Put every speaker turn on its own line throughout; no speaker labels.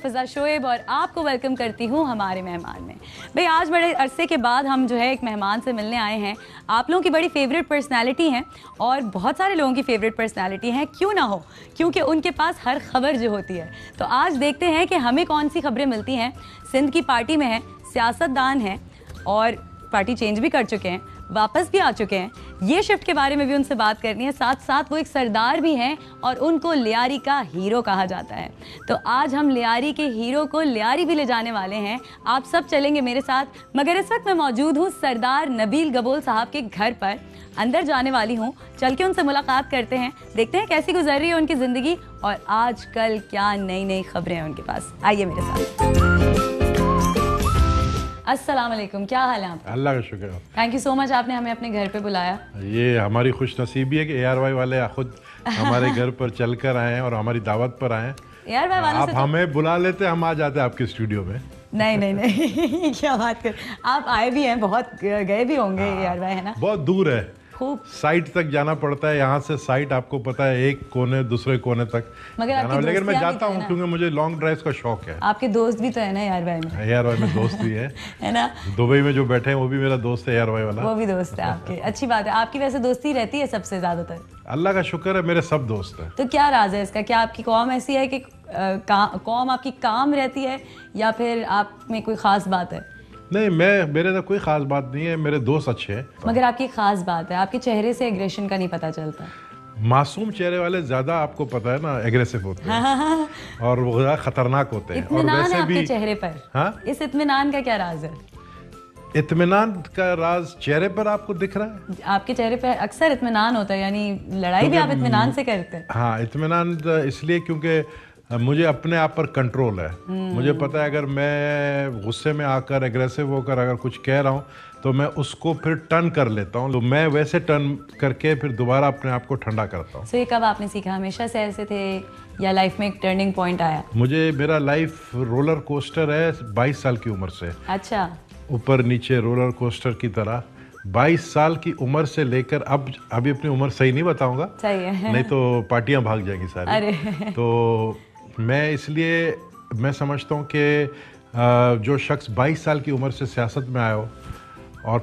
फ़िज़ा शोएब और आपको वेलकम करती हूँ हमारे मेहमान में। भाई आज बड़े अरसे के बाद हम जो है एक मेहमान से मिलने आए हैं। आप लोगों की बड़ी फेवरेट पर्सनालिटी हैं और बहुत सारे लोगों की फेवरेट पर्सनालिटी हैं, क्यों ना हो, क्योंकि उनके पास हर खबर जो होती है। तो आज देखते हैं कि हमें कौन सी खबरें मिलती हैं। सिंध की पार्टी में है, सियासतदान हैं और पार्टी चेंज भी कर चुके हैं, वापस भी आ चुके हैं। ये शिफ्ट के बारे में भी उनसे बात करनी है। साथ साथ वो एक सरदार भी हैं और उनको लियारी का हीरो कहा जाता है। तो आज हम लियारी के हीरो को लियारी भी ले जाने वाले हैं। आप सब चलेंगे मेरे साथ, मगर इस वक्त मैं मौजूद हूँ सरदार नबील गबोल साहब के घर पर। अंदर जाने वाली हूँ, चल के उनसे मुलाकात करते हैं, देखते हैं कैसी गुजर रही है उनकी ज़िंदगी और आजकल क्या नई नई खबरें हैं उनके पास। आइए मेरे साथ। अस्सलाम वालेकुम, क्या हाल है आपका?
अल्लाह का शुक्र।
थैंक यू सो मच, आपने हमें अपने घर पे बुलाया।
ये हमारी खुश नसीबी है कि ARY वाले खुद हमारे घर पर चलकर आए हैं और हमारी दावत पर आए हैं।
ARY वालों
आप
से
हमें बुला लेते, हम आ जाते आपके स्टूडियो में।
नहीं नहीं नहीं क्या बात कर, आप आए भी हैं, बहुत गए भी होंगे ARY, है ना?
बहुत दूर है,
खूब
साइट तक जाना पड़ता है। यहाँ से साइट आपको पता है एक कोने दूसरे कोने तक
मगर
जाना,
आपकी
लेकिन मैं
दोस्तियाँ भी
जाता
तो है
हूँ
ना?
क्योंकि मुझे लॉन्ग ड्राइव का शौक है।
आपके दोस्त भी तो है ना ARY में?
ARY में दोस्त भी है
है ना?
दुबई में जो बैठे हैं वो भी मेरा दोस्त है ARY वाला।
वो भी दोस्त है आपके, अच्छी बात है। आपकी वैसे दोस्ती रहती है सबसे ज्यादातर?
अल्लाह का शुक्र है, मेरे सब दोस्त हैं।
तो क्या राज है इसका? क्या आपकी कौम ऐसी है कि कौम आपकी काम रहती है या फिर आप में कोई खास बात है?
नहीं, मेरे तो कोई खास बात नहीं है, मेरे दोस्त अच्छे हैं।
मगर आपकी खास बात है, आपके चेहरे से एग्रेशन का नहीं पता चलता।
मासूम चेहरे वाले ज्यादा आपको पता है ना एग्रेसिव होते हैं और वो ज्यादा खतरनाक होते हैं। और
इत्मीनान है
वैसे
आपके
भी
चेहरे पर।
हाँ?
इस इत्मीनान का क्या राज है?
इत्मीनान का राज चेहरे पर आपको दिख रहा है?
आपके चेहरे पे अक्सर इत्मीनान होता है, यानी लड़ाई भी आप इत्मीनान से करते हैं।
हाँ, इत्मीनान इसलिए क्योंकि मुझे अपने आप पर कंट्रोल है। मुझे पता है अगर मैं गुस्से में आकर एग्रेसिव होकर अगर कुछ कह रहा हूँ तो मैं उसको फिर टर्न कर लेता हूँ, तो मैं वैसे टर्न करके फिर दोबारा अपने आप को ठंडा करता हूँ।
तो ये कब आपने सीखा? हमेशा से ऐसे थे या लाइफ में एक टर्निंग पॉइंट आया?
मेरा लाइफ रोलर कोस्टर है 22 साल की उम्र से।
अच्छा।
ऊपर नीचे रोलर कोस्टर की तरह 22 साल की उम्र से लेकर अब अभी अपनी उम्र सही नहीं बताऊंगा,
सही है,
नहीं तो पार्टियां भाग जाएंगी सारी।
अरे
तो मैं समझता हूं कि जो शख्स 22 साल की उम्र से सियासत में आया हो और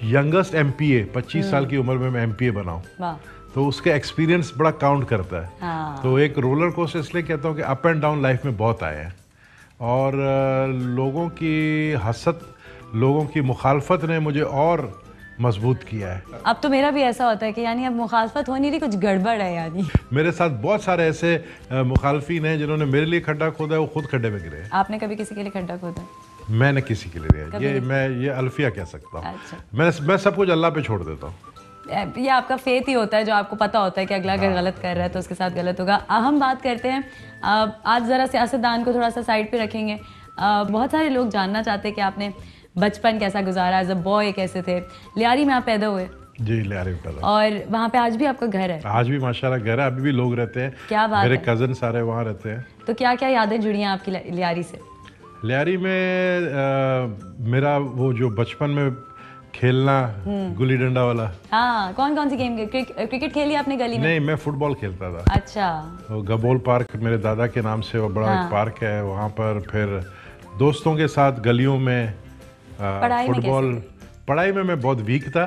यंगेस्ट MPA 25 साल की उम्र में मैं MPA बना हूं, तो उसका एक्सपीरियंस बड़ा काउंट करता है।
हाँ।
तो एक रोलर कोस्टर इसलिए कहता हूँ कि अप एंड डाउन लाइफ में बहुत आए हैं और लोगों की हसद, लोगों की मुखालफत ने मुझे और मजबूत किया है।
अब तो मेरा भी ऐसा होता है कि यानी अब मुखालफत हो नहीं रही, कुछ गड़बड़ है यानी।
मेरे साथ बहुत सारे ऐसे मुखालफीन हैं जिन्होंने मेरे लिए खड्डा खोदा है, वो खुद खड्डे में गिरे।
आपने कभी किसी के लिए खड्डा खोदा?
मैंने किसी के लिए ये अल्फिया कह सकता हूँ।
अच्छा।
मैं सब कुछ अल्लाह पे छोड़ देता हूँ।
ये आपका फेथ ही होता है, जो आपको पता होता है कि अगला अगर गलत कर रहा है तो उसके साथ गलत होगा। हम बात करते हैं आज ज़रा सियासतदान को थोड़ा सा साइड पे रखेंगे। बहुत सारे लोग जानना चाहते हैं कि आपने बचपन कैसा गुजारा, एज अ बॉय कैसे थे। लियारी में आप पैदा हुए?
जी, लियारी में पैदा।
और वहाँ पे आज भी आपका घर है?
आज भी माशाल्लाह घर है, अभी भी लोग रहते हैं।
क्या बात
मेरे
है।
कजन सारे वहाँ रहते हैं।
तो क्या क्या यादें जुड़ी हैं आपकी लियारी से?
लियारी में मेरा वो जो बचपन में खेलना गुल्ली डंडा वाला।
हाँ, कौन कौन सी गेम? क्रिकेट खेली आपने गली में?
नहीं, मैं फुटबॉल खेलता था।
अच्छा।
तो गबोल पार्क मेरे दादा के नाम से वो बड़ा एक पार्क है, वहाँ पर फिर दोस्तों के साथ गलियों में फुटबॉल। पढ़ाई में मैं बहुत वीक था।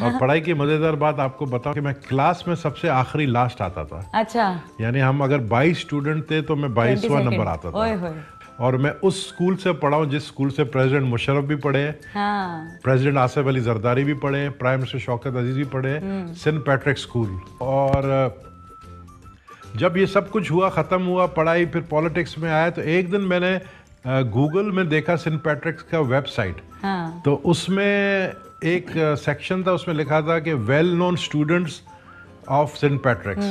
और पढ़ाई की मज़ेदार बात आपको बताऊं कि मैं क्लास में सबसे आखिरी लास्ट आता था।
अच्छा।
यानी हम अगर 22 स्टूडेंट थे तो मैं 22वां नंबर आता था। और मैं उस स्कूल से पढ़ा हूँ जिस स्कूल से प्रेसिडेंट मुशर्रफ भी पढ़े हैं, प्रेसिडेंट आसिफ अली जरदारी भी पढ़े हैं, प्राइम मिनिस्टर शौकत अजीज भी पढ़े हैं, सेंट पैट्रिक स्कूल। और जब ये सब कुछ हुआ, ख़त्म हुआ पढ़ाई, फिर पॉलिटिक्स में आया, तो एक दिन मैंने गूगल में देखा सेंट पैट्रिक्स का वेबसाइट। तो उसमें एक सेक्शन था, उसमें लिखा था कि well known students of saint Patrick's,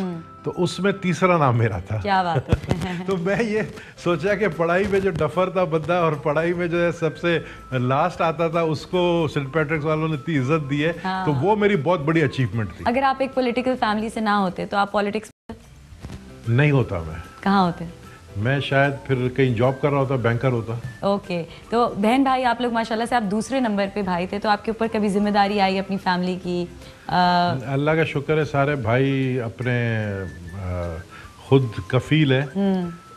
तो उसमें तीसरा नाम मेरा था।
क्या बात है।
तो मैं ये सोचा कि पढ़ाई में जो डफर था बंदा और पढ़ाई में जो है सबसे लास्ट आता था, उसको सेंट पैट्रिक्स वालों ने इतनी इज्जत दी है। तो वो मेरी बहुत बड़ी अचीवमेंट थी।
अगर आप एक पॉलिटिकल फैमिली से ना होते तो आप पॉलिटिक्स
नहीं होता। मैं
कहाँ होते?
मैं शायद फिर कहीं जॉब कर रहा होता, बैंकर होता।
ओके। तो बहन भाई आप लोग माशाल्लाह से आप दूसरे नंबर पे भाई थे, तो आपके ऊपर कभी जिम्मेदारी आई अपनी फैमिली की?
अल्लाह का शुक्र है, सारे भाई अपने खुद कफील है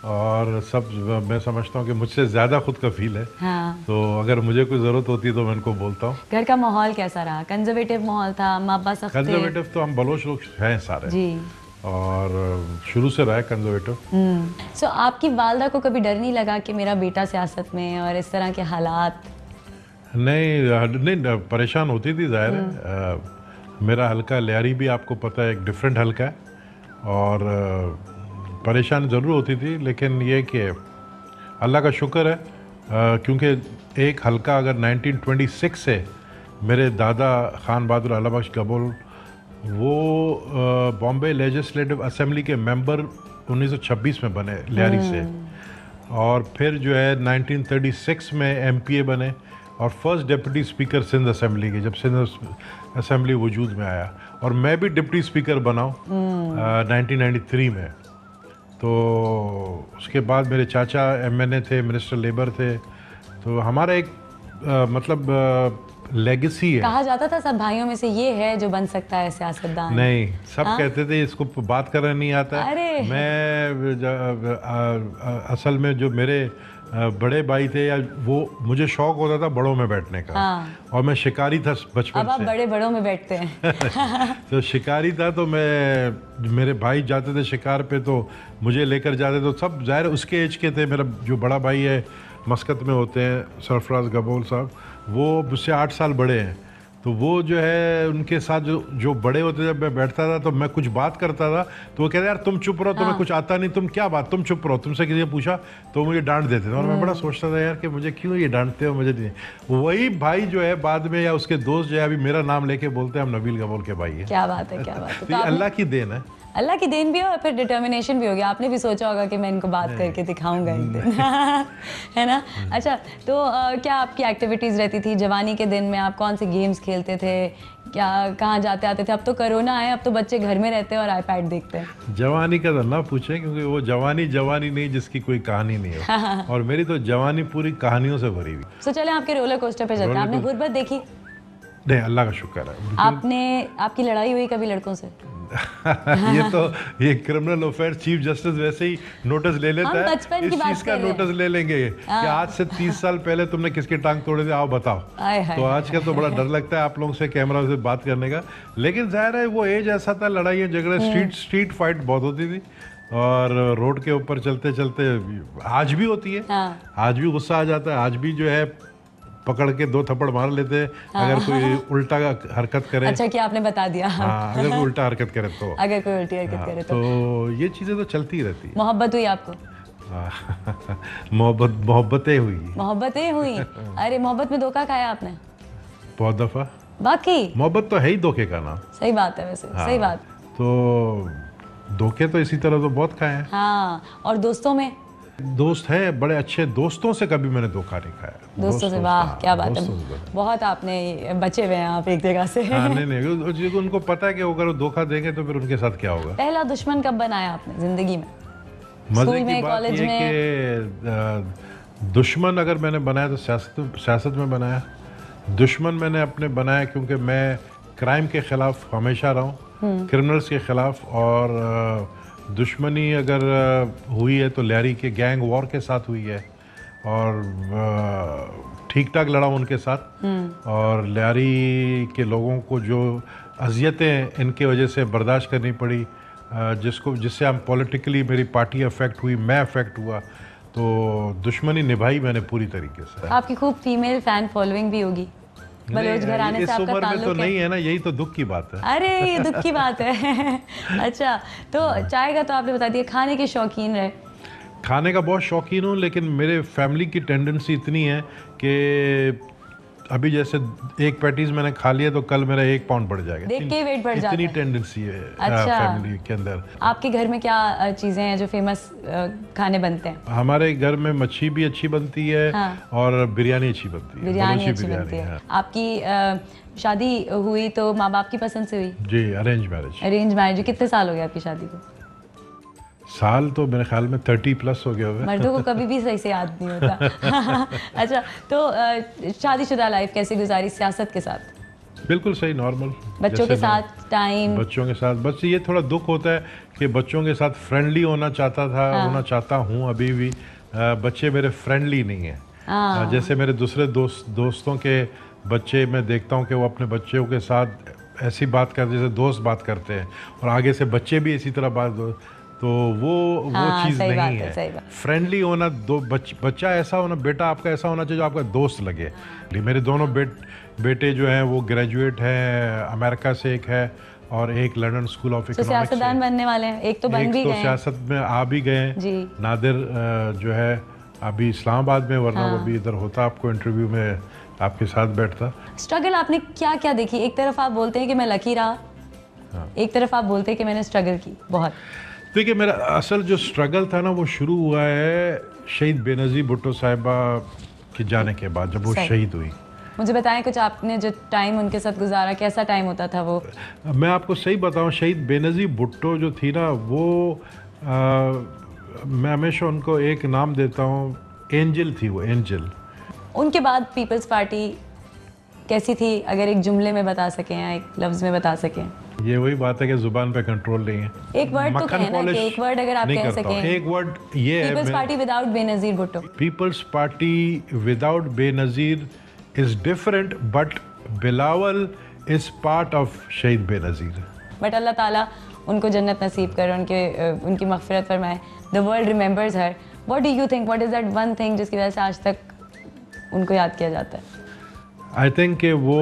और सब मैं समझता हूँ कि मुझसे ज़्यादा खुद का फील है।
हाँ।
तो अगर मुझे कोई ज़रूरत होती है तो मैं इनको बोलता हूँ।
घर का माहौल कैसा रहा? कंजर्वेटिव माहौल था, माँ बाप सख्त थे?
कंजर्वेटिव तो हम बलोच लोग हैं सारे
जी,
और शुरू से रहा है कंजर्वेटिव।
सो आपकी वालदा को कभी डर नहीं लगा कि मेरा बेटा सियासत में और इस तरह के हालात?
नहीं, परेशान होती थी जाहिर है। मेरा हल्का लियारी भी आपको पता है एक डिफरेंट हल्का है और परेशान ज़रूर होती थी, लेकिन ये कि अल्लाह का शुक्र है क्योंकि एक हल्का अगर 1926 से मेरे दादा खान बहादुर अल्लाह बख्श गबोल वो बॉम्बे लेजिस्लेटिव असेंबली के मेंबर 1926 में बने लियारी से, और फिर जो है 1936 में एमपीए बने और first deputy speaker Sindh assembly के, जब सिंध असेंबली वजूद में आया, और मैं भी डिप्टी स्पीकर बनाऊँ 1993 में। तो उसके बाद मेरे चाचा एमएनए थे, मिनिस्टर लेबर थे, तो हमारा एक मतलब लेगेसी है।
कहा जाता था सब भाइयों में से ये है जो बन सकता है सियासतदान।
नहीं, सब कहते थे इसको बात करना नहीं आता। मैं असल में जो मेरे बड़े भाई थे या वो मुझे शौक होता था बड़ों में बैठने का। और मैं शिकारी था बचपन से।
अब आप बड़ों में बैठते हैं।
तो शिकारी था, तो मैं मेरे भाई जाते थे शिकार पे तो मुझे लेकर जाते, तो सब जाहिर उसके एज के थे। मेरा जो बड़ा भाई है मस्कत में होते हैं सरफराज गबोल साहब, वो मुझसे 8 साल बड़े हैं। तो वो जो है उनके साथ जो बड़े होते, जब मैं बैठता था तो मैं कुछ बात करता था तो वो कहते यार तुम चुप रहो, तुम्हें कुछ आता नहीं, तुम क्या बात, तुम चुप रहो, तुमसे किसी ने पूछा तो मुझे डांट देते थे। और मैं बड़ा सोचता था यार कि मुझे क्यों ये डांटते हो, मुझे नहीं। वही भाई जो है बाद में या उसके दोस्त जो है अभी मेरा नाम लेके बोलते हैं हम नबील गबोल के भाई है।
क्या बात है, क्या बात है।
तो अल्लाह की देन है।
अल्लाह की देन भी है और फिर डिटर्मिनेशन भी हो गया। आपने भी सोचा होगा कि मैं इनको बात करके दिखाऊंगा एक दिन। है ना? अच्छा, तो क्या आपकी एक्टिविटीज़ रहती थी जवानी के दिन में? आप कौन से गेम्स खेलते थे? क्या कहाँ जाते आते थे? अब तो कोरोना है, अब तो बच्चे घर में रहते हैं और आईपैड देखते हैं।
जवानी का तो ना पूछे, क्योंकि वो जवानी नहीं जिसकी कोई कहानी नहीं हो। और मेरी तो जवानी पूरी कहानियों से भरी हुई।
तो चले आपके रोलर कोस्टर पे चलते हैं। आपने गुर्बत देखी?
नहीं, अल्लाह का शुक्र है।
आपकी लड़ाई हुई कभी लड़कों से?
ये क्रिमिनल ऑफेयर चीफ जस्टिस वैसे ही नोटिस ले लेता है। इस चीज का नोटिस ले लेंगे कि आज से 30 साल पहले तुमने किसके टांग तोड़े थे, आओ बताओ। तो आज का तो बड़ा डर लगता है आप लोगों से कैमरा से बात करने का, लेकिन जाहिर है वो एज ऐसा था, लड़ाइयाँ झगड़े, स्ट्रीट फाइट बहुत होती थी और रोड के ऊपर चलते चलते आज भी होती है। आज भी गुस्सा आ जाता है, आज भी जो है पकड़ के 2 थप्पड़ मार लेते हैं अगर कोई उल्टा हरकत करे।
अच्छा कि आपने बता दिया।
अगर कोई उल्टा हरकत करे तो।
अगर कोई उल्टी हरकत करे तो
ये चीजें तो चलती रहती है।
मोहब्बत हुई आपको?
मोहब्बतें
हुई। अरे मोहब्बत में धोखा खाया आपने?
बहुत दफा।
बाकी
मोहब्बत तो है ही धोखे का नाम।
सही बात है वैसे। सही बात।
तो धोखे तो इसी तरह तो बहुत खाए हैं।
हाँ, और दोस्तों में? दोस्त
है, बड़े अच्छे दोस्तों से कभी मैंने धोखा नहीं खाया।
दोस्तों से? वाह, क्या बात है। बहुत आपने बचे हुए हैं आप एक जगह से।
नहीं, उनको पता है कि अगर वो धोखा देंगे तो फिर उनके साथ क्या होगा।
पहला दुश्मन कब बनाया आपने जिंदगी में?
मजे की बात ये कि दुश्मन अगर मैंने बनाया तो सियासत में बनाया। दुश्मन मैंने अपने बनाया क्योंकि मैं क्राइम के खिलाफ हमेशा रहा हूँ, क्रिमिनल्स के खिलाफ। और दुश्मनी अगर हुई है तो लियारी के गैंग वॉर के साथ हुई है और ठीक ठाक लड़ा उनके साथ। और लियारी के लोगों को जो अजियतें इनके वजह से बर्दाश्त करनी पड़ी, जिससे हम पॉलिटिकली मेरी पार्टी अफेक्ट हुई, मैं अफेक्ट हुआ, तो दुश्मनी निभाई मैंने पूरी तरीके से।
आपकी खूब फीमेल फैन फॉलोइंग भी होगी बलोच घराने से आपका ताल्लुक
तो नहीं है ना, यही तो दुख की बात है।
अरे ये दुख की बात है। अच्छा, तो चाय का तो आपने बता दिया, खाने के शौकीन रहे?
खाने का बहुत शौकीन हूँ, लेकिन मेरे फैमिली की टेंडेंसी इतनी है कि अभी जैसे एक पैटीज मैंने खा लिया तो कल मेरा 1 पाउंड बढ़ जाएगा।
देख के वेट बढ़ जाता है।
इतनी टेंडेंसी है फैमिली के अंदर।
आपके घर में क्या चीजें हैं जो फेमस खाने बनते हैं?
हमारे घर में मच्छी भी अच्छी बनती है। और बिरयानी अच्छी बनती है।
बिरयानी अच्छी बनती है। आपकी शादी हुई तो माँ बाप की पसंद से हुई?
जी, अरेंज मैरिज।
Arrange marriage. कितने साल हो गए आपकी शादी को?
साल तो मेरे ख्याल में 30+ हो गया होगा।
मर्दों को कभी भी सही से याद नहीं होता। अच्छा, तो शादीशुदा लाइफ कैसे गुजारी सियासत के साथ?
बिल्कुल सही, नॉर्मल
बच्चों के साथ टाइम,
बच्चों के साथ। बस ये थोड़ा दुख होता है कि बच्चों के साथ फ्रेंडली होना चाहता था, होना चाहता हूँ अभी भी। बच्चे मेरे फ्रेंडली नहीं है। जैसे मेरे दूसरे दोस्तों के बच्चे मैं देखता हूँ कि वो अपने बच्चों के साथ ऐसी बात करते जैसे दोस्त बात करते हैं, और आगे से बच्चे भी इसी तरह बात, तो वो चीज़ नहीं है। फ्रेंडली होना, बच्चा ऐसा होना, बेटा आपका ऐसा होना चाहिए जो आपका दोस्त लगे। मेरे दोनों बेटे जो हैं वो ग्रेजुएट हैं, अमेरिका से एक है और एक लंदन स्कूल ऑफ इकोनॉमिक्स।
सियासतदान बनने वाले हैं, एक तो बन भी गए,
सियासत में आ भी गए। नादिर जो है अभी इस्लामाबाद में, वरना वो भी इधर होता, आपको इंटरव्यू में आपके साथ बैठता।
स्ट्रगल आपने क्या क्या देखी? एक तरफ आप बोलते हैं कि मैं लकी रहा, एक तरफ आप बोलते हैं कि मैंने स्ट्रगल की बहुत।
देखिए, मेरा असल जो स्ट्रगल था ना वो शुरू हुआ है शहीद बेनज़ीर भुट्टो साहिबा के जाने के बाद, जब वो शहीद हुई।
मुझे बताएं कुछ, आपने जो टाइम उनके साथ गुजारा, कैसा टाइम होता था वो?
मैं आपको सही बताऊं, शहीद बेनज़ीर भुट्टो जो थी ना वो मैं हमेशा उनको एक नाम देता हूं, एंजल थी वो, एंजल।
उनके बाद पीपल्स पार्टी कैसी थी, अगर एक जुमले में बता सकें या एक लफ्ज में बता सकें?
ये वही बात है कि जुबान पे कंट्रोल नहीं है।
एक वर्ड तो कहें ना, कि एक वर्ड अगर आप कह सकें।
एक वर्ड ये है,
Peoples Party without Benazir Bhutto.
Peoples Party without Benazir is different, but Bilawal is part of Shaheed Benazir.
But अल्लाह ताला उनको जन्नत नसीब करे, उनकी मग़फ़िरत फरमाए। The world remembers her. What do you think, what is that one thing जिसकी वजह से आज तक उनको याद किया जाता है?
आई थिंक कि वो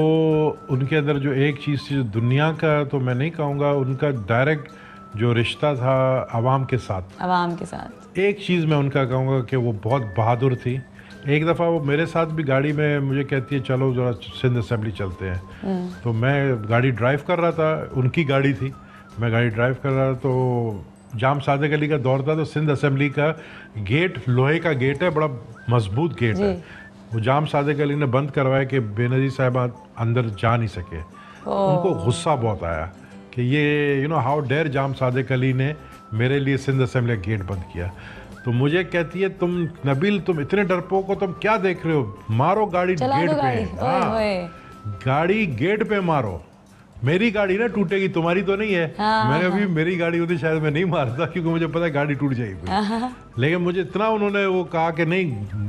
उनके अंदर जो एक चीज़ थी, दुनिया का तो मैं नहीं कहूँगा, उनका डायरेक्ट जो रिश्ता था आवाम के साथ। एक चीज़ मैं उनका कहूँगा कि वो बहुत बहादुर थी। एक दफ़ा वो मेरे साथ भी गाड़ी में मुझे कहती है चलो ज़रा सिंध असेंबली चलते हैं। तो मैं गाड़ी ड्राइव कर रहा था, उनकी गाड़ी थी, मैं गाड़ी ड्राइव कर रहा था, तो जाम सादिक अली का दौर था। तो सिंध असेंबली का गेट लोहे का गेट है, बड़ा मजबूत गेट है। वो जाम सादिक अली ने बंद करवाया कि बेनज़ीर साहिबा अंदर जा नहीं सके। उनको गुस्सा बहुत आया कि ये हाउ डेयर जाम सादिक अली ने मेरे लिए सिंध असेंबली गेट बंद किया। तो मुझे कहती है तुम नबील, तुम इतने डरपोक हो, तुम क्या देख रहे हो, मारो गाड़ी गेट पे। गाड़ी गेट पे मारो, मेरी गाड़ी ना टूटेगी, तुम्हारी तो नहीं है। मैंने अभी मेरी गाड़ी होती शायद मैं नहीं मारता, क्योंकि मुझे पता है गाड़ी टूट जाएगी। लेकिन मुझे इतना उन्होंने वो कहा कि नहीं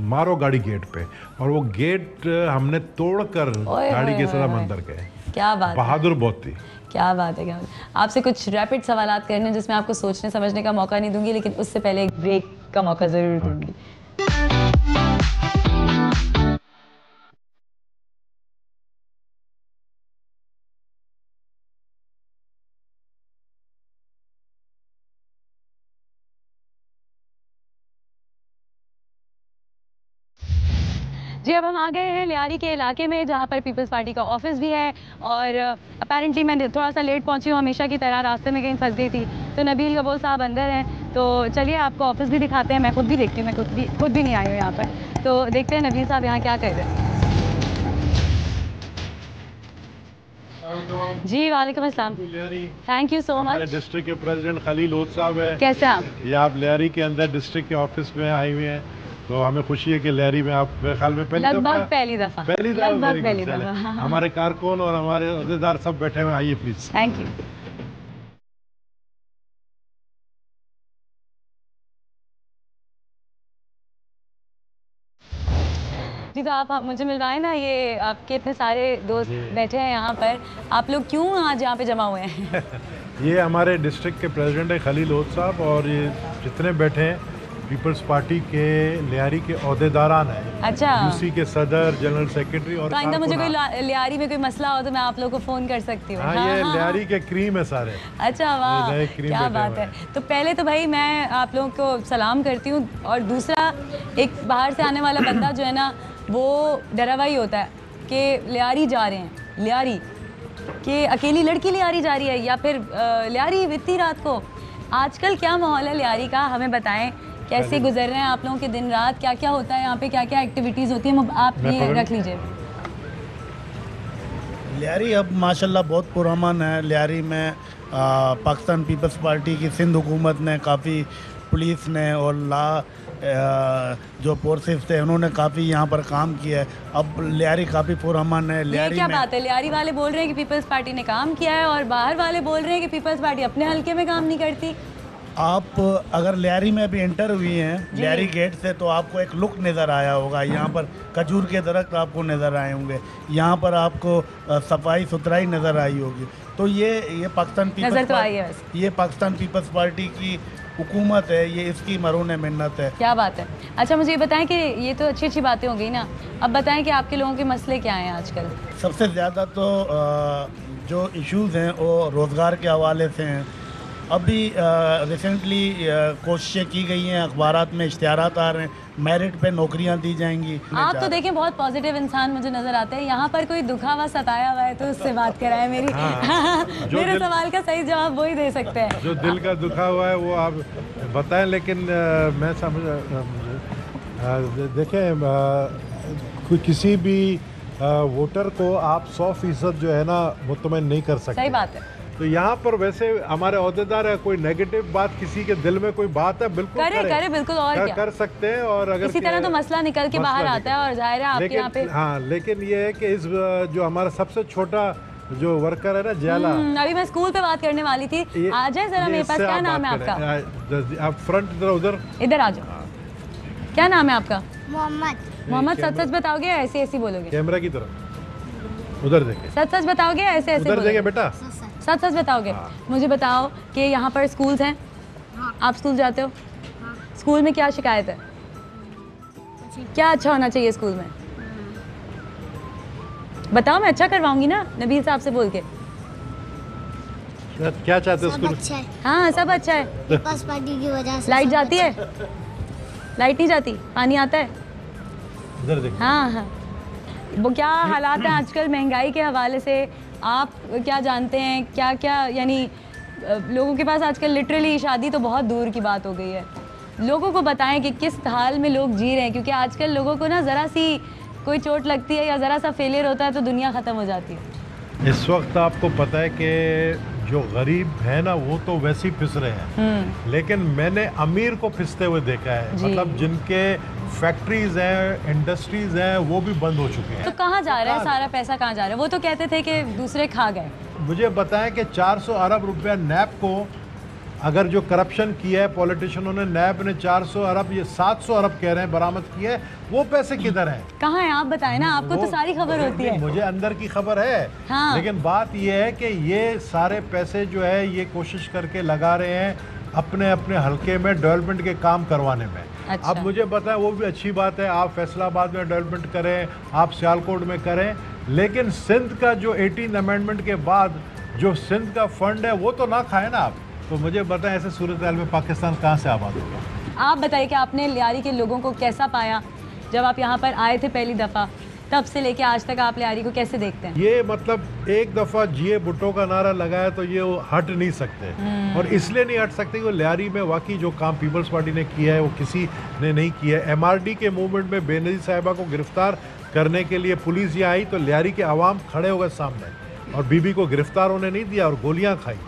मारो गाड़ी गेट पे, और वो गेट हमने तोड़कर गाड़ी के साथ अंदर गए।
क्या बात,
बहादुर बहुत थी।
क्या बात है, क्या बात। आपसे कुछ रैपिड सवालात करने जिसमें आपको सोचने समझने का मौका नहीं दूंगी, लेकिन उससे पहले एक ब्रेक का मौका जरूर दूंगी। जी, अब हम आ गए हैं लियारी के इलाके में, जहाँ पर पीपल्स पार्टी का ऑफिस भी है। और अपेरेंटली मैं थोड़ा सा लेट पहुँची हूँ, हमेशा की तरह रास्ते में कहीं फंस गई थी। तो नबील कबूल साहब अंदर हैं, तो चलिए आपको ऑफिस भी दिखाते हैं। मैं खुद भी देखती हूँ, मैं खुद भी नहीं आई हूँ यहाँ पर। तो देखते हैं नबील साहब यहाँ क्या कर रहे हैं। जी वालेकुम अस्सलाम, thank you so much.
District के प्रेसिडेंट खलील लोध साहब है।
कैसे आप?
ये आप लियारी के अंदर डिस्ट्रिक्ट के ऑफिस में आई हुई हैं, तो हमें खुशी है कि लियारी में आप मेरे ख्याल में
लगभग पहली दफा
हमारे कारकुन और हमारे अहदेदार सब बैठे हुए, आइए प्लीज।
Thank you. जी, तो आप मुझे मिलवाएं ना, ये आपके इतने सारे दोस्त बैठे हैं यहाँ पर, आप लोग क्यों आज यहाँ पे जमा हुए हैं?
ये हमारे डिस्ट्रिक्ट के प्रेसिडेंट है खलील लोध साहब, और ये जितने बैठे हैं पीपल्स पार्टी के लियारी के ओहदेदारान हैं।
अच्छा,
यूसी के सदर, जनरल सेक्रेटरी। और
तो मुझे कोई लियारी में कोई मसला हो तो मैं आप लोगों को फोन कर सकती हूँ।
ये लियारी के क्रीम है सारे।
अच्छा, वाह, क्या बात है। तो पहले तो भाई मैं आप लोगों को सलाम करती हूँ, और दूसरा एक बाहर से आने वाला बंदा जो है ना वो डरा हुआ ही होता है कि लियारी जा रहे हैं, लियारी कि अकेली लड़की लियारी जा रही है, या फिर लियारी इतनी रात को। आजकल क्या माहौल है लियारी का, हमें बताएं, कैसे गुजर रहे हैं आप लोगों के दिन रात, क्या क्या होता है यहाँ पे, क्या क्या एक्टिविटीज़ होती हैं, आप ये रख लीजिए।
लियारी अब माशाल्लाह बहुत पुरअमन है। लियारी में पाकिस्तान पीपल्स पार्टी की सिंध हुकूमत ने काफ़ी, पुलिस ने और जो फोर्सेस थे उन्होंने काफ़ी यहाँ पर काम किया है। अब लियारी काफ़ी पुरअमन है।
ये क्या बात है, लियारी वाले बोल रहे हैं कि पीपल्स पार्टी ने काम किया है और बाहर वाले बोल रहे हैं कि पीपल्स पार्टी अपने हल्के में काम नहीं करती।
आप अगर लियारी में भी एंटर हुई हैं लियारी गेट से तो आपको एक लुक नज़र आया होगा। यहाँ पर खजूर के दरख्त आपको नज़र आए होंगे, यहाँ पर आपको सफाई सुथराई नज़र आई होगी। तो ये पाकिस्तान पीपल्स पार्टी की हुकूमत है, ये इसकी मरून मिन्नत है।
क्या बात है। अच्छा मुझे ये बताएं कि ये तो अच्छी अच्छी बातें हो गई ना, अब बताएं कि आपके लोगों के मसले क्या हैं आजकल।
सबसे ज़्यादा तो जो इश्यूज़ हैं वो रोज़गार के हवाले से हैं। अभी रिसेंटली कोशिशें की गई हैं, अखबारात में इश्तिहारात आ रहे हैं, मेरिट पे नौकरियां दी जाएंगी।
आप तो देखें बहुत पॉजिटिव इंसान मुझे नजर आते हैं। यहाँ पर कोई दुखा हुआ सताया हुआ है तो उससे बात कराए मेरी। मेरे सवाल का सही जवाब वही दे सकते हैं।
जो दिल का दुखा हुआ है वो आप बताएं, लेकिन मैं समझ देखें किसी भी वोटर को आप 100% जो है ना मुतमईन नहीं कर सकते।
सही बात है।
तो यहाँ पर वैसे हमारे ओहदेदार है, कोई नेगेटिव बात किसी के दिल में कोई बात है बिल्कुल
करे बिल्कुल, और क्या
कर सकते हैं। और अगर
इसी तरह तो मसला निकल के बाहर आता है और जाहिर है आपके यहाँ पे।
हाँ, लेकिन ये है कि इस जो हमारा सबसे छोटा जो वर्कर है ना जयाला,
अभी मैं स्कूल पे बात करने वाली थी, आ जाए जरा मेरे पास। क्या नाम है आपका?
आप फ्रंट
इधर आ जाओ। क्या नाम है आपका? मोहम्मद। सच सच बताओगे या ऐसे ऐसे बोलोगे?
कैमरा की तरफ उधर देखे।
सच सच बताओगे या ऐसे ऐसे
बोलोगे? बेटा
सच सच बताओगे। मुझे बताओ कि यहाँ पर स्कूल्स हैं, आप स्कूल जाते हो? स्कूल में क्या शिकायत है? क्या अच्छा होना चाहिए स्कूल में? बताओ, मैं अच्छा करवाऊंगी ना नबील साहब से बोल के।
क्या चाहते हो स्कूल?
अच्छा है।
हाँ सब अच्छा है।
पीपल्स पार्टी की वजह से।
लाइट जाती है? लाइट नहीं जाती, पानी आता है?
उधर देखो।
हाँ। वो क्या हालात हैं आजकल महंगाई के हवाले से, आप क्या जानते हैं? क्या क्या यानी लोगों के पास आजकल लिटरली शादी तो बहुत दूर की बात हो गई है। लोगों को बताएं कि किस हाल में लोग जी रहे हैं, क्योंकि आजकल लोगों को ना ज़रा सी कोई चोट लगती है या ज़रा सा फेलियर होता है तो दुनिया ख़त्म हो जाती है।
इस वक्त आपको पता है कि जो गरीब है ना वो तो वैसे ही फिस रहे हैं, लेकिन मैंने अमीर को फिसते हुए देखा है। मतलब जिनके फैक्ट्रीज हैं, इंडस्ट्रीज हैं, वो भी बंद हो चुके हैं।
तो कहाँ जा रहा है सारा पैसा? कहाँ जा रहा है? वो तो कहते थे कि दूसरे खा गए।
मुझे बताएं कि 400 अरब रुपया नैब को, अगर जो करप्शन किया है पॉलिटिशियनों ने, नैब ने 400 अरब, ये 700 अरब कह रहे हैं बरामद किए है, वो पैसे किधर हैं?
कहाँ हैं आप बताएं ना, आपको तो सारी खबर होती है।
मुझे अंदर की खबर है। हाँ। लेकिन बात ये है कि ये सारे पैसे जो है ये कोशिश करके लगा रहे हैं अपने अपने हल्के में डेवलपमेंट के काम करवाने में।
अच्छा।
अब मुझे बताएं, वो भी अच्छी बात है, आप फैसलाबाद में डेवलपमेंट करें, आप सियालकोट में करें, लेकिन सिंध का जो 18 अमेंडमेंट के बाद जो सिंध का फंड है वो तो ना खाए ना आप। तो मुझे बताएं ऐसे सूरत हाल में पाकिस्तान कहाँ से आबाद होगा?
आप बताइए कि आपने लियारी के लोगों को कैसा पाया जब आप यहाँ पर आए थे पहली दफ़ा, तब से लेके आज तक आप लियारी को कैसे देखते हैं?
ये मतलब एक दफ़ा जिए भुट्टो का नारा लगाया तो ये हट नहीं सकते, और इसलिए नहीं हट सकते कि लियारी में वाकई जो काम पीपल्स पार्टी ने किया है वो किसी ने नहीं किया है। MRD के मूवमेंट में बेनज़ीर साहिबा को गिरफ्तार करने के लिए पुलिस यहाँ आई तो लियारी के अवाम खड़े हो गए सामने, और बीबी को गिरफ्तार होने नहीं दिया और गोलियाँ खाई,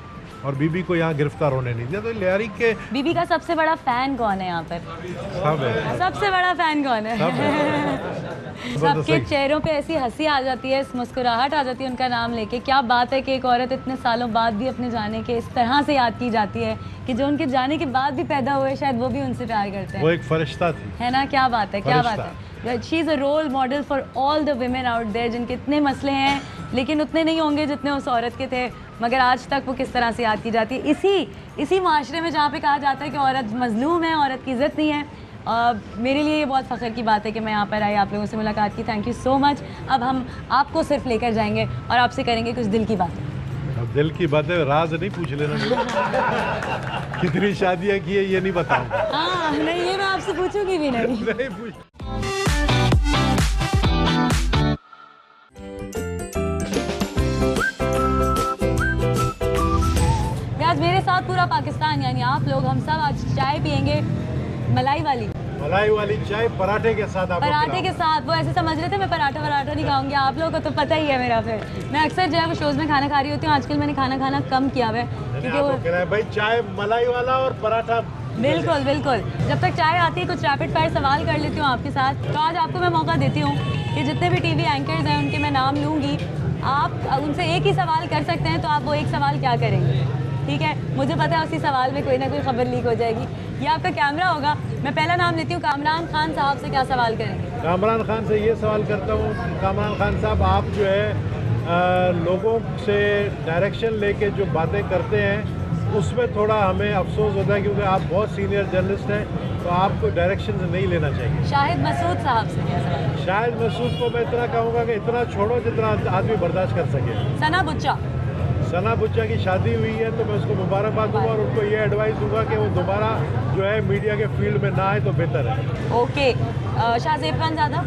और बीबी को यहाँ गिरफ्तार होने नहीं दिया। तो लियारी के
बीबी का सबसे बड़ा फैन कौन है यहाँ पर?
सब है।
सबसे बड़ा फैन कौन है? सबके चेहरों पे ऐसी हंसी आ जाती है, मुस्कुराहट आ जाती है उनका नाम लेके। क्या बात है कि एक औरत इतने सालों बाद भी अपने जाने के इस तरह से याद की जाती है कि जो उनके जाने के बाद भी पैदा हुए शायद वो भी उनसे प्यार करते हैं।
वो एक फरिश्ता थी,
है ना? क्या बात है, क्या बात है। She is a role model for all the women out there, जिनके इतने मसले हैं लेकिन उतने नहीं होंगे जितने उस औरत के थे, मगर आज तक वो किस तरह से याद की जाती है इसी माशरे में जहाँ पे कहा जाता है कि औरत मजलूम है, औरत की इज्जत नहीं है। मेरे लिए ये बहुत फ़ख्र की बात है कि मैं यहाँ पर आई, आप लोगों से मुलाकात की। Thank you so much. अब हम आपको सिर्फ लेकर जाएंगे और आपसे करेंगे कुछ दिल की बातें।
अब दिल की बातें राज नहीं पूछ लेना। कितनी शादियाँ की है ये नहीं बताऊंगा।
हाँ नहीं, ये मैं आपसे पूछूंगी भी नहीं।
नहीं पूछ।
आज मेरे साथ पूरा पाकिस्तान यानी आप लोग, हम सब आज चाय पियेंगे, मलाई वाली चाय पराठे के साथ। पराठे के साथ। वो ऐसे समझ रहे थे मैं पराठा नहीं खाऊंगी, आप लोगों को तो पता ही है मेरा। फिर मैं अक्सर जो है वो शोज में खाना खा रही होती हूँ, आजकल मैंने खाना कम किया हुआ है क्योंकि वो
भाई चाय मलाई वाला और पराठा
बिल्कुल बिल्कुल। जब तक चाय आती है कुछ रैपिड फायर सवाल कर लेती हूँ आपके साथ। तो आज आपको मैं मौका देती हूँ कि जितने भी टीवी एंकर्स हैं उनके मैं नाम लूँगी, आप उनसे एक ही सवाल कर सकते हैं, तो आप वो एक सवाल क्या करेंगे? ठीक है, मुझे पता है उसी सवाल में कोई ना कोई खबर लीक हो जाएगी। ये आपका कैमरा होगा। मैं पहला नाम लेती हूँ, कामरान खान साहब से क्या सवाल करेंगे?
कामरान खान से ये सवाल करता हूँ, कामरान खान साहब आप जो है लोगों से डायरेक्शन लेके जो बातें करते हैं उसमें थोड़ा हमें अफसोस होता है, क्योंकि आप बहुत सीनियर जर्नलिस्ट हैं, तो आपको डायरेक्शन नहीं लेना चाहिए।
शाहिद मसूद साहब से क्या सवाल?
शाहिद मसूद को मैं इतना कहूँगा कि इतना छोड़ो जितना आदमी बर्दाश्त कर सके।
सना बुच्चा।
सना बुच्चा की शादी हुई है तो मैं उसको मुबारकबाद दूंगा और उनको ये एडवाइस दूंगा कि वो दोबारा जो है मीडिया के फील्ड में ना आए तो बेहतर है।
ओके। शाहजेब खानज़ादा।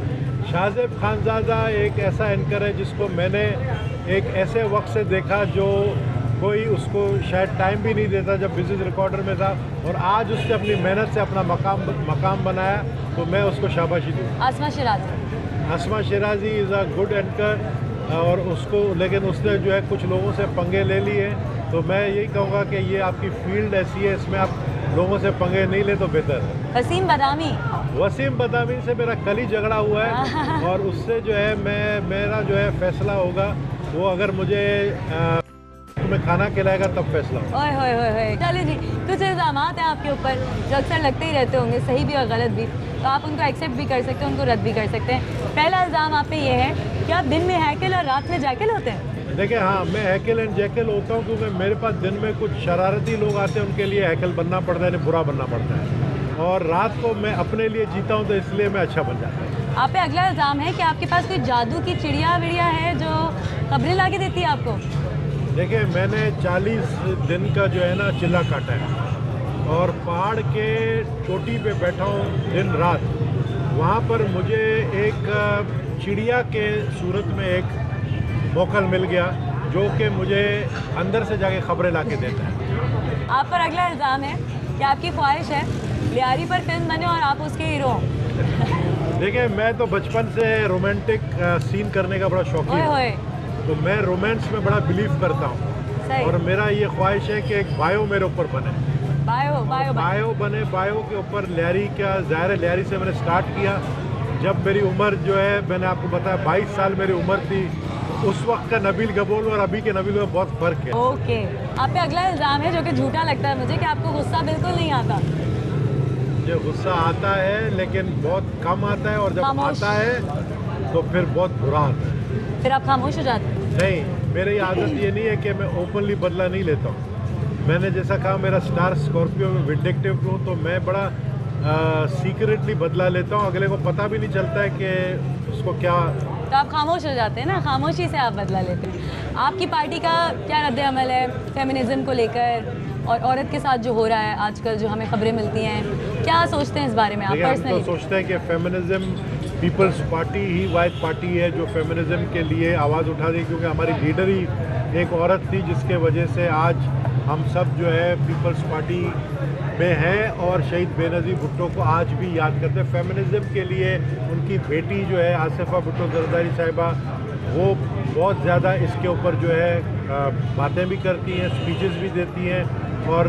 शाहजेब खानज़ादा एक ऐसा एंकर है जिसको मैंने एक ऐसे वक्त से देखा जो कोई उसको शायद टाइम भी नहीं देता जब बिजनेस रिकॉर्डर में था, और आज उसने अपनी मेहनत से अपना मकाम बनाया, तो मैं उसको शाबाशी दूँ।
Asma Shirazi.
Asma Shirazi is a good anchor, और उसको लेकिन उसने जो है कुछ लोगों से पंगे ले लिए, तो मैं यही कहूँगा कि ये आपकी फील्ड ऐसी है, इसमें आप लोगों से पंगे नहीं ले तो बेहतर है।
वसीम बदामी।
वसीम बदामी से मेरा कल ही झगड़ा हुआ है और उससे जो है मेरा जो है फैसला होगा वो अगर मुझे तुम्हें खाना खिलाएगा तब फैसला होगा।
ओए होए होए होए। चलिए जी, कुछ इल्ज़ामात हैं आपके ऊपर जो अक्सर लगते ही रहते होंगे, सही भी और गलत भी, तो आप उनको एक्सेप्ट भी कर सकते हैं, उनको रद्द भी कर सकते हैं। पहला इल्ज़ाम आप पे ये है कि आप दिन में हैकल और रात में जैकल होते हैं।
देखिए हाँ, मैं हैकल एंड जैकल होता हूँ क्योंकि मेरे पास दिन में कुछ शरारती लोग आते हैं, उनके लिए हैकल बनना पड़ता है, बुरा बनना पड़ता है, और रात को मैं अपने लिए जीता हूँ तो इसलिए मैं अच्छा बन जाता हूँ।
आप पे अगला इल्ज़ाम है कि आपके पास कोई जादू की चिड़िया विड़िया है जो खबरें ला के देती है आपको।
देखिए मैंने 40 दिन का जो है ना चिल्ला काटा है और पहाड़ के चोटी पे बैठा हूँ दिन रात। वहाँ पर मुझे एक चिड़िया के सूरत में एक मोकल मिल गया जो कि मुझे अंदर से जाके खबरें ला के देता है।
आप पर अगला इल्ज़ाम है कि आपकी ख्वाहिश है लियारी पर फिल्म बने और आप उसके हीरो हों।
देखिए मैं तो बचपन से रोमांटिक सीन करने का बड़ा शौकीन हूँ, तो मैं रोमांस में बड़ा बिलीव करता हूँ और मेरा ये ख्वाहिश है कि एक बायो मेरे ऊपर बने। बायो बने। बायो के ऊपर लियारी का ज़ाहिर है, लियारी से मैंने स्टार्ट किया जब मेरी उम्र जो है मैंने आपको बताया 22 साल मेरी उम्र थी। उस वक्त का नबील गबोल और अभी के नबील में बहुत फ़र्क है।
ओके। आप पे अगला इल्ज़ाम है जो कि झूठा लगता है मुझे कि आपको गुस्सा बिल्कुल नहीं आता।
मुझे गुस्सा आता है लेकिन बहुत कम आता है, और जब आता है तो फिर बहुत बुरा आता है।
फिर आप खामोश हो जाते हैं?
नहीं, मेरी आदत ये नहीं है कि मैं ओपनली बदला नहीं लेता हूँ। मैंने जैसा कहा मेरा स्टार स्कॉर्पियो में विंडिक्टिव हूँ, तो मैं बड़ा सीक्रेटली बदला लेता हूँ, अगले को पता भी नहीं चलता है कि उसको क्या।
तो आप खामोश हो जाते हैं ना, खामोशी से आप बदला लेते हैं। आपकी पार्टी का क्या रद्द अमल है फेमिनिज्म को लेकर और औरत के साथ जो हो रहा है आजकल, जो हमें खबरें मिलती हैं, क्या सोचते हैं इस बारे में आप पर्सनली?
तो सोचते हैं कि फेमिनिज्म पीपल्स पार्टी ही वाइट पार्टी है जो फेमिनिज्म के लिए आवाज़ उठा दी, क्योंकि हमारी लीडर ही एक औरत थी जिसके वजह से आज हम सब जो है पीपल्स पार्टी में हैं और शहीद बेनज़ीर भुट्टो को आज भी याद करते हैं। फेमिनिज्म के लिए उनकी बेटी जो है आसिफा भुट्टो जरदारी साहिबा, वो बहुत ज़्यादा इसके ऊपर जो है बातें भी करती हैं, स्पीचेस भी देती हैं और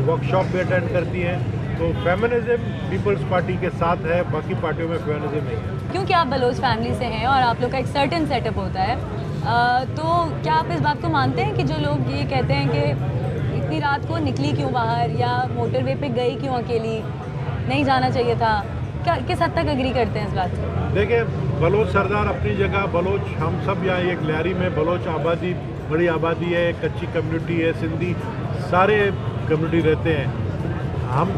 वर्कशॉप भी अटेंड करती हैं। तो फेमिनिज्म पीपल्स पार्टी के साथ है, बाकी पार्टियों में फेमिनिज्म नहीं है।
क्योंकि आप बलोच फैमिली से हैं और आप लोग का एक सर्टेन सेटअप होता है, तो क्या आप इस बात को मानते हैं कि जो लोग ये कहते हैं कि इतनी रात को निकली क्यों बाहर या मोटरवे पे गई क्यों अकेली, नहीं जाना चाहिए था, क्या किस हद तक एग्री करते हैं इस बात से?
देखिए बलोच सरदार अपनी जगह, बलोच हम सब यहाँ एक लियारी में बलोच आबादी बड़ी आबादी है, कच्ची कम्युनिटी है, सिंधी सारे कम्युनिटी रहते हैं। हम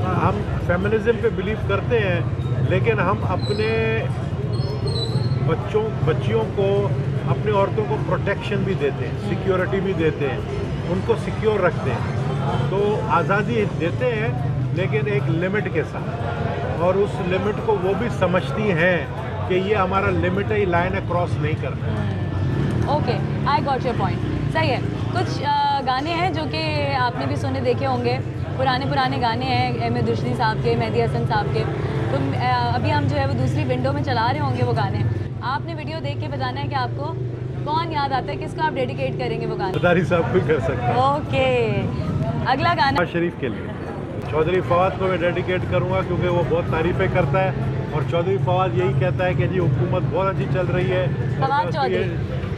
फेमिनिज्म पे बिलीव करते हैं, लेकिन हम अपने बच्चियों को, अपनी औरतों को प्रोटेक्शन भी देते हैं, सिक्योरिटी भी देते हैं, उनको सिक्योर रखते हैं। तो आज़ादी देते हैं लेकिन एक लिमिट के साथ, और उस लिमिट को वो भी समझती हैं कि ये हमारा लिमिट है, लाइन है, क्रॉस नहीं करना।
Okay, I got your point. सही है। कुछ गाने हैं जो कि आपने भी सुने देखे होंगे, पुराने गाने हैं एम ए दुश्री साहब के, मेहदी हसन साहब के, तो अभी हम जो है वो दूसरी विंडो में चला रहे होंगे वो गाने। आपने वीडियो देख के बताना है कि आपको कौन याद आता है, किसको आप डेडिकेट करेंगे वो गाने?
जरदारी साहब भी कर सकते हैं।
ओके, अगला गाना
शरीफ के लिए। चौधरी फवाद को मैं डेडिकेट करूँगा क्योंकि वो बहुत तारीफ़ें करता है और चौधरी फवाद यही कहता है कि जी हुकूमत बहुत अच्छी चल रही है।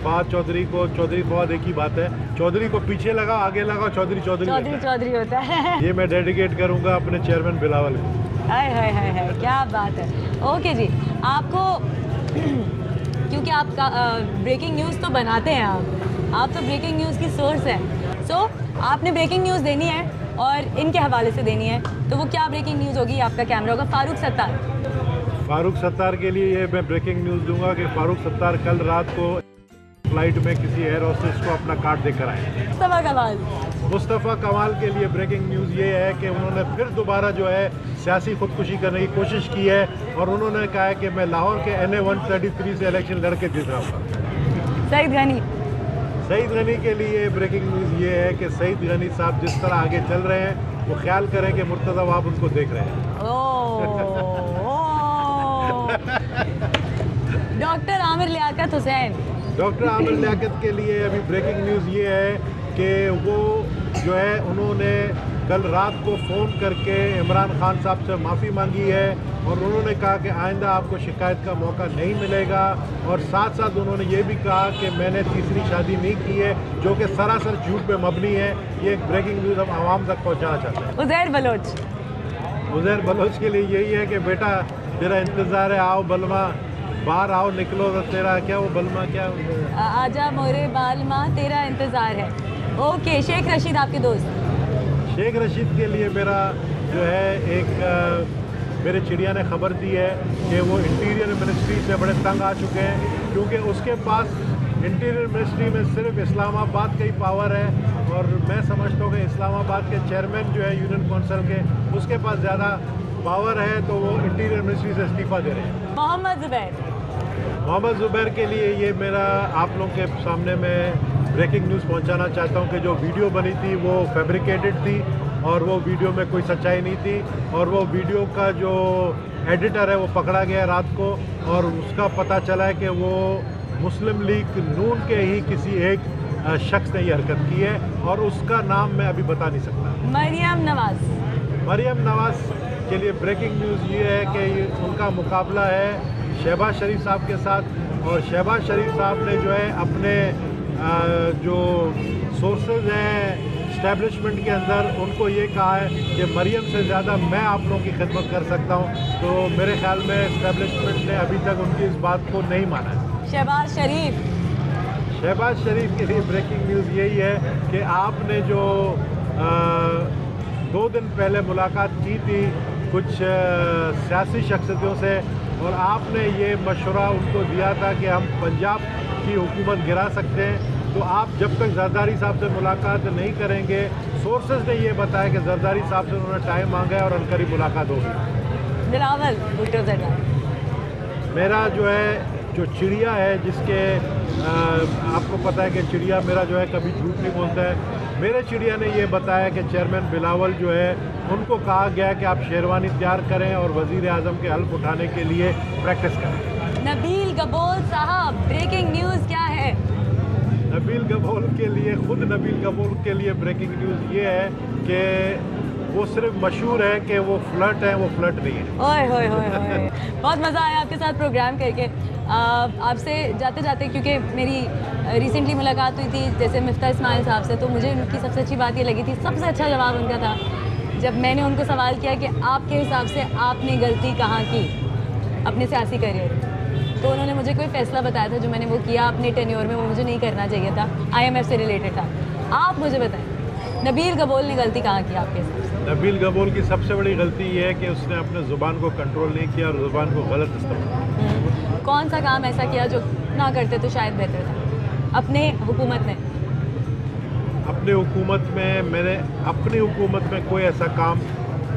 फवाद चौधरी को चौधरी फवाद एक ही बात है, चौधरी को पीछे लगाओ आगे लगाओ चौधरी
चौधरी होता है।
ये मैं डेडिकेट करूँगा अपने चेयरमैन बिलावल को।
हाय क्या बात है। ओके जी, आपको क्योंकि आप ब्रेकिंग न्यूज़ तो बनाते हैं, आप तो ब्रेकिंग न्यूज़ की सोर्स हैं। सो आपने ब्रेकिंग न्यूज़ देनी है और इनके हवाले से देनी है, तो वो क्या ब्रेकिंग न्यूज़ होगी? आपका कैमरा होगा फारूक सत्तार के लिए। ये मैं ब्रेकिंग न्यूज़ दूंगा कि फारूक सत्तार कल रात को फ्लाइट में किसी एयर होस्टेस को अपना कार्ड देकर आए। मुस्तफ़ा कमाल के लिए ब्रेकिंग न्यूज़ ये है कि उन्होंने फिर दोबारा जो है सियासी खुदकुशी करने की कोशिश की है और उन्होंने कहा है कि मैं लाहौर के NA 133 से इलेक्शन लड़के जीत रहा हूँ। सईद गनी के लिए ब्रेकिंग न्यूज़ ये है कि सईद गनी साहब जिस तरह आगे चल रहे हैं वो ख्याल करें कि मुर्तज़ा वहाब उनको देख रहे हैं। डॉक्टर आमिर
लियाकत के लिए अभी ब्रेकिंग न्यूज़ ये है कि वो जो है उन्होंने कल रात को फ़ोन करके इमरान खान साहब से माफ़ी मांगी है और उन्होंने कहा कि आइंदा आपको शिकायत का मौका नहीं मिलेगा और साथ साथ उन्होंने ये भी कहा कि मैंने तीसरी शादी नहीं की है, जो कि सरासर झूठ पे मबनी है। ये एक ब्रेकिंग न्यूज़ हम आवाम तक पहुँचाना चाहते हैं। उज़ैर बलोच के लिए यही है कि बेटा तेरा इंतज़ार है, आओ बलमा बाहर आओ निकलो तो तेरा क्या वो बलमा क्या
आजा मोरे बालमा तेरा इंतज़ार है। ओके, शेख रशीद आपके दोस्त।
शेख रशीद के लिए मेरा जो है एक मेरे चिड़िया ने खबर दी है कि वो इंटीरियर मिनिस्ट्री से बड़े तंग आ चुके हैं क्योंकि उसके पास इंटीरियर मिनिस्ट्री में सिर्फ इस्लामाबाद का ही पावर है और मैं समझता हूँ कि इस्लामाबाद के चेयरमैन जो है यूनियन कौंसिल के उसके पास ज़्यादा पावर है, तो वो इंटीरियर मिनिस्ट्री से इस्तीफ़ा दे रहे हैं। मोहम्मद ज़ुबैर के लिए ये मेरा आप लोगों के सामने में ब्रेकिंग न्यूज़ पहुंचाना चाहता हूं कि जो वीडियो बनी थी वो फैब्रिकेटेड थी और वो वीडियो में कोई सच्चाई नहीं थी और वो वीडियो का जो एडिटर है वो पकड़ा गया रात को और उसका पता चला है कि वो मुस्लिम लीग नून के ही किसी एक शख्स ने ये हरकत की है और उसका नाम मैं अभी बता नहीं सकता। मरियम नवाज़ के लिए ब्रेकिंग न्यूज़ ये है कि उनका मुकाबला है शहबाज शरीफ साहब के साथ और शहबाज शरीफ साहब ने जो है अपने जो सोर्सेज हैं इस्टेब्लिशमेंट के अंदर उनको ये कहा है कि मरियम से ज़्यादा मैं आप लोगों की खिदमत कर सकता हूँ, तो मेरे ख्याल में इस्टेब्लिशमेंट ने अभी तक उनकी इस बात को नहीं माना है। शहबाज शरीफ के लिए ब्रेकिंग न्यूज़ यही है कि आपने जो 2 दिन पहले मुलाकात की थी कुछ सियासी शख्सियतों से और आपने ये मशवरा उनको दिया था कि हम पंजाब की हुकूमत गिरा सकते हैं, तो आप जब तक जरदारी साहब से मुलाकात नहीं करेंगे, सोर्सेज ने ये बताया कि जरदारी साहब से उन्होंने टाइम मांगा है और अनकरीब मुलाकात होगी।
बिलावल भुट्टो
मेरा जो है जो चिड़िया है जिसके आपको पता है कि चिड़िया मेरा जो है कभी झूठ नहीं बोलता है, मेरे चिड़िया ने ये बताया कि चेयरमैन बिलावल जो है उनको कहा गया कि आप शेरवानी तैयार करें और वज़ीर आज़म के हल्फ उठाने के लिए प्रैक्टिस करें।
नबील गबोल साहब, ब्रेकिंग न्यूज़ क्या है?
नबील गबोल के लिए खुद नबील गबोल के लिए ब्रेकिंग न्यूज़ ये है कि वो सिर्फ मशहूर है कि वो फ्लर्ट है, वो फ्लर्ट नहीं है।
ओए होए होए होए बहुत मज़ा आया आपके साथ प्रोग्राम करके। आपसे जाते जाते क्योंकि मेरी रिसेंटली मुलाकात हुई थी जैसे मिफ्ता इस्माइल साहब से, तो मुझे उनकी सबसे अच्छी बात ये लगी थी, सबसे अच्छा जवाब उनका था जब मैंने उनको सवाल किया कि आपके हिसाब से आपने गलती कहाँ की अपने सियासी करियर, तो उन्होंने मुझे कोई फ़ैसला बताया था जो मैंने वो किया अपने टेन्योर में, वो मुझे नहीं करना चाहिए था, IMF से रिलेटेड था। आप मुझे बताएं नबील गबोल ने गलती कहाँ की आपके हिसाब से?
नबील गबोल की सबसे बड़ी गलती ये है कि उसने अपने ज़ुबान को कंट्रोल नहीं किया और ज़ुबान को गलत इस्तेमाल।
कौन सा काम ऐसा किया जो ना करते तो शायद बेहतर था अपने हुकूमत में?
अपनी हुकूमत में कोई ऐसा काम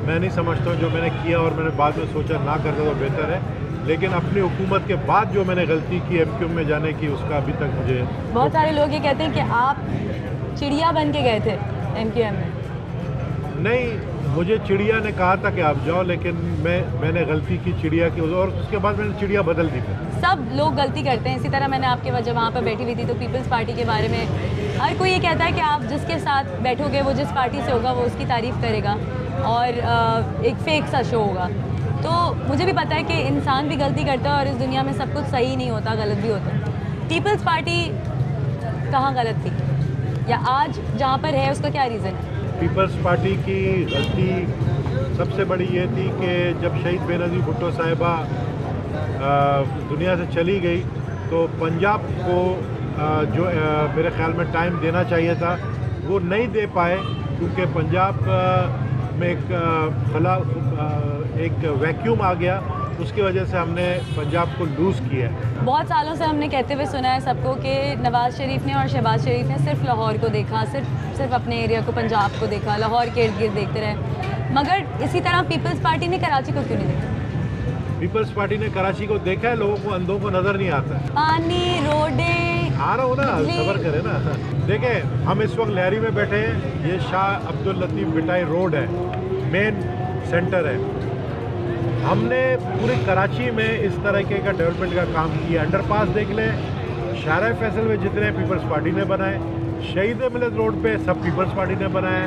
मैं नहीं समझता हूँ जो मैंने किया और मैंने बाद में सोचा ना करता तो बेहतर है, लेकिन अपनी हुकूमत के बाद जो मैंने गलती की MQM में जाने की उसका अभी तक मुझे
बहुत सारे लोग ये कहते हैं कि आप चिड़िया बन के गए थे MQM में।
नहीं, मुझे चिड़िया ने कहा था कि आप जाओ, लेकिन मैंने गलती की चिड़िया की और उसके बाद मैंने चिड़िया बदल दी थी।
सब लोग गलती करते हैं, इसी तरह मैंने आपके वजह वहाँ पर बैठी हुई थी तो पीपल्स पार्टी के बारे में हर कोई ये कहता है कि आप जिसके साथ बैठोगे वो जिस पार्टी से होगा वो उसकी तारीफ़ करेगा, और एक फेक सा शो होगा। तो मुझे भी पता है कि इंसान भी गलती करता है और इस दुनिया में सब कुछ सही नहीं होता, गलत भी होता है। पीपल्स पार्टी कहाँ गलत थी, या आज जहाँ पर है उसका क्या रीज़न है?
पीपल्स पार्टी की गलती सबसे बड़ी ये थी कि जब शहीद बेनज़ीर भुट्टो साहिबा दुनिया से चली गई तो पंजाब को जो मेरे ख्याल में टाइम देना चाहिए था वो नहीं दे पाए, क्योंकि पंजाब में एक वैक्यूम आ गया, उसकी वजह से हमने पंजाब को लूज़ किया है।
बहुत सालों से हमने कहते हुए सुना है सबको कि नवाज़ शरीफ ने और शहबाज शरीफ ने सिर्फ लाहौर को देखा, सिर्फ अपने एरिया को, पंजाब को देखा, लाहौर के इर्द गिर्द देखते रहे, मगर इसी तरह पीपल्स पार्टी ने कराची को क्यों नहीं देखा?
पीपल्स पार्टी ने कराची को देखा है, लोगों को अंधों को नज़र नहीं आता है।
पानी, रोडें,
आ रहा हूँ ना, सबर करें ना। देखें, हम इस वक्त लहरी में बैठे हैं, ये शाह अब्दुल लतीफ़ बिटाई रोड है, मेन सेंटर है। हमने पूरी कराची में इस तरीके का डेवलपमेंट का काम किया। अंडरपास देख लें, शारा फैसल में जितने पीपल्स पार्टी ने बनाए, शहीद मिलत रोड पे सब पीपल्स पार्टी ने बनाया,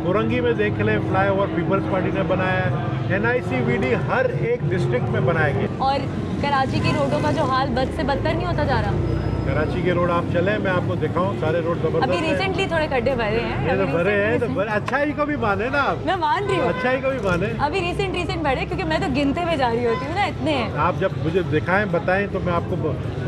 कोरंगी में देख लें फ्लाईओवर पीपल्स पार्टी ने बनाया, NICVD हर एक डिस्ट्रिक्ट में बनाया गया।
और कराची की रोडों का जो हाल बद से बदतर नहीं होता जा रहा?
कराची के रोड आप चले, मैं आपको दिखाऊं, सारे रोड जबरदस्त
अभी रिसेंटली थोड़े गड्ढे भरे हैं।
ये तो भरे हैं, तो अच्छाई को भी माने ना आप।
मैं मान रही हूँ,
अच्छाई को भी माने।
अभी रिसेंट भरे, क्योंकि मैं तो गिनते हुए जा रही होती हूँ ना, इतने हैं।
आप जब मुझे दिखाएं, बताएं, तो मैं आपको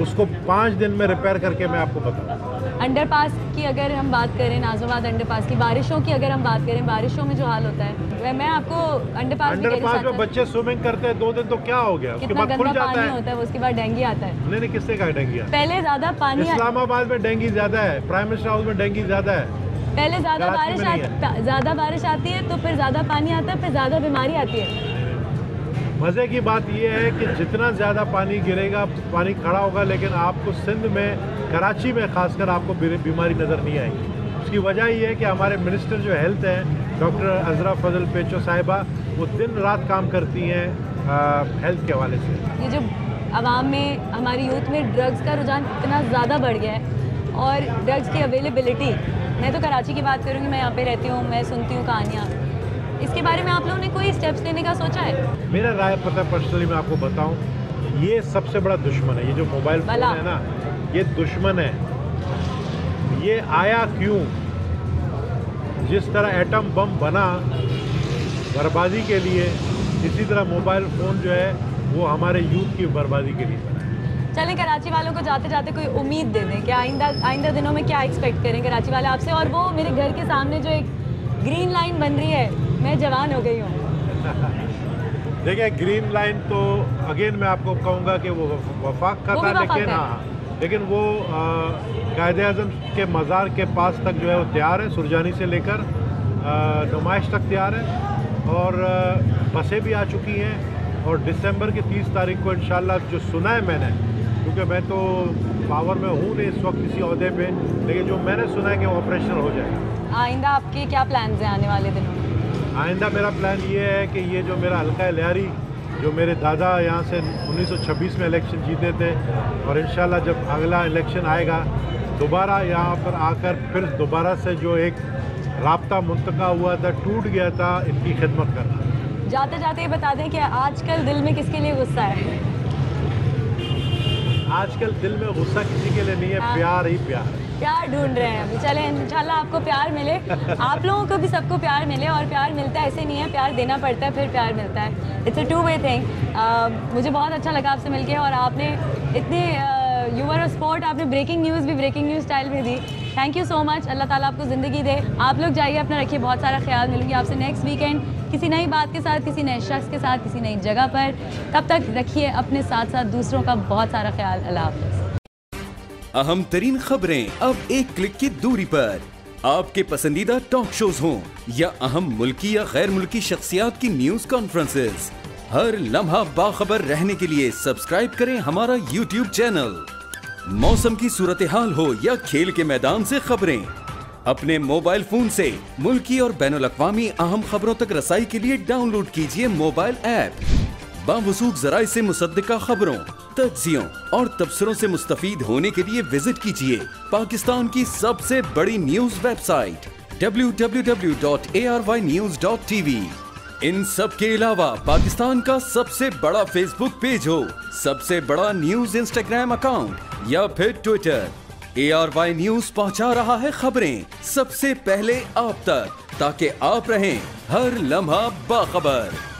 उसको 5 दिन में रिपेयर करके मैं आपको बताऊँ।
अंडरपास की अगर हम बात करें, नाज़िमाबाद अंडरपास की, बारिशों की अगर हम बात करें, बारिशों में जो हाल होता है, मैं आपको अंडरपास
में बच्चे स्विमिंग करते हैं 2 दिन, तो क्या हो गया?
कितना गंदा पानी होता है, उसके बाद डेंगू आता है।
नहीं, किसने कहा डेंगू?
पहले ज्यादा पानी,
इस्लामाबाद में डेंगू ज्यादा है, प्राइम मिनिस्टर हाउस में डेंगू ज्यादा है।
पहले ज्यादा बारिश आती है तो फिर ज्यादा पानी आता है, फिर ज्यादा बीमारी आती है।
मज़े की बात यह है कि जितना ज़्यादा पानी गिरेगा, पानी खड़ा होगा, लेकिन आपको सिंध में, कराची में खासकर आपको बीमारी नज़र नहीं आएगी। उसकी वजह ये है कि हमारे मिनिस्टर जो हेल्थ हैं, डॉक्टर अजरा फजल पेचो साहिबा, वो दिन रात काम करती हैं हेल्थ के हवाले से।
ये जो आवाम में, हमारी यूथ में ड्रग्स का रुझान इतना ज़्यादा बढ़ गया है, और ड्रग्स की अवेलेबिलिटी, मैं तो कराची की बात करूँगी, मैं यहाँ पे रहती हूँ, मैं सुनती हूँ कहानियाँ, इसके बारे में आप लोगों ने कोई स्टेप्स लेने का सोचा है?
मेरा राय पता है, पर्सनली मैं आपको बताऊं, ये सबसे बड़ा दुश्मन है, ये जो मोबाइल फोन है ना, ये दुश्मन है। ये आया क्यों? जिस तरह एटम बम बना बर्बादी के लिए, इसी तरह मोबाइल फ़ोन जो है वो हमारे यूथ की बर्बादी के लिए बना है।
चलें, कराची वालों को जाते जाते कोई उम्मीद दे दें कि आइंदा दिनों में क्या एक्सपेक्ट करें कराची वाले आपसे। और वो मेरे घर के सामने जो एक ग्रीन लाइन बन रही है, मैं जवान हो गई हूँ।
देखिए, ग्रीन लाइन तो अगेन मैं आपको कहूँगा कि वो वफाक का था, लेकिन वो कायदे-आज़म के मज़ार के पास तक जो है वो तैयार है, सुरजानी से लेकर नुमाइश तक तैयार है, और बसें भी आ चुकी हैं। और दिसंबर की 30 तारीख को इंशाल्लाह, जो सुना है मैंने, क्योंकि मैं तो पावर में हूँ नहीं इस वक्त किसी ओहदे पे, लेकिन जो मैंने सुना है कि वो ऑपरेशनल हो जाएगा।
आइंदा आपके क्या प्लान्स हैं आने वाले दिनों में?
आइंदा मेरा प्लान ये है कि ये जो मेरा हल्का है लियारी, जो मेरे दादा यहाँ से 1926 में इलेक्शन जीते थे, और इंशाल्लाह जब अगला इलेक्शन आएगा दोबारा यहाँ पर आकर फिर दोबारा से जो एक राब्ता मुंतका हुआ था, टूट गया था, इनकी खिदमत करना।
जाते जाते ये बता दें कि आजकल दिल में किसके लिए गुस्सा है?
आजकल दिल में गुस्सा किसी के लिए नहीं है, प्यार ही प्यार है।
प्यार ढूंढ रहे हैं अभी। चलें, इंशाल्लाह आपको प्यार मिले, आप लोगों को भी सबको प्यार मिले। और प्यार मिलता है, ऐसे नहीं है, प्यार देना पड़ता है, फिर प्यार मिलता है। It's a two way thing. मुझे बहुत अच्छा लगा आपसे मिलके, और आपने इतने यू आर अ स्पोर्ट, आपने ब्रेकिंग न्यूज़ भी ब्रेकिंग न्यूज़ स्टाइल में दी। Thank you so much. अल्लाह ताला आपको ज़िंदगी दे। आप लोग जाइए, अपना रखिए बहुत सारा ख्याल। मिलूंगी आपसे नेक्स्ट वीकेंड किसी नई बात के साथ, किसी नए शख्स के साथ, किसी नई जगह पर। तब तक रखिए अपने साथ साथ दूसरों का बहुत सारा ख्याल। अल्लाह हाफ़िज़।
अहम तरीन खबरें अब एक क्लिक की दूरी पर। आपके पसंदीदा टॉक शोज हों या अहम मुल्की या गैर मुल्की शख्सियात की न्यूज कॉन्फ्रेंसेस, हर लम्हा बाखबर रहने के लिए सब्सक्राइब करें हमारा YouTube चैनल। मौसम की सूरत हाल हो या खेल के मैदान से खबरें, अपने मोबाइल फोन से मुल्की और बैनुल अक़वामी अहम खबरों तक रसाई के लिए डाउनलोड कीजिए मोबाइल ऐप। बावसूख ज़राए से मुसद्दिका खबरों, तज्ज़ियों और तबसरों से मुस्तफ़ीद होने के लिए विजिट कीजिए पाकिस्तान की सबसे बड़ी न्यूज वेबसाइट www.arYnews.tv। इन सब के अलावा पाकिस्तान का सबसे बड़ा फेसबुक पेज हो, सबसे बड़ा न्यूज इंस्टाग्राम अकाउंट या फिर ट्विटर, ARY न्यूज पहुंचा रहा है खबरें सबसे पहले आप तक, ताकि आप रहें हर लम्हा बाखबर।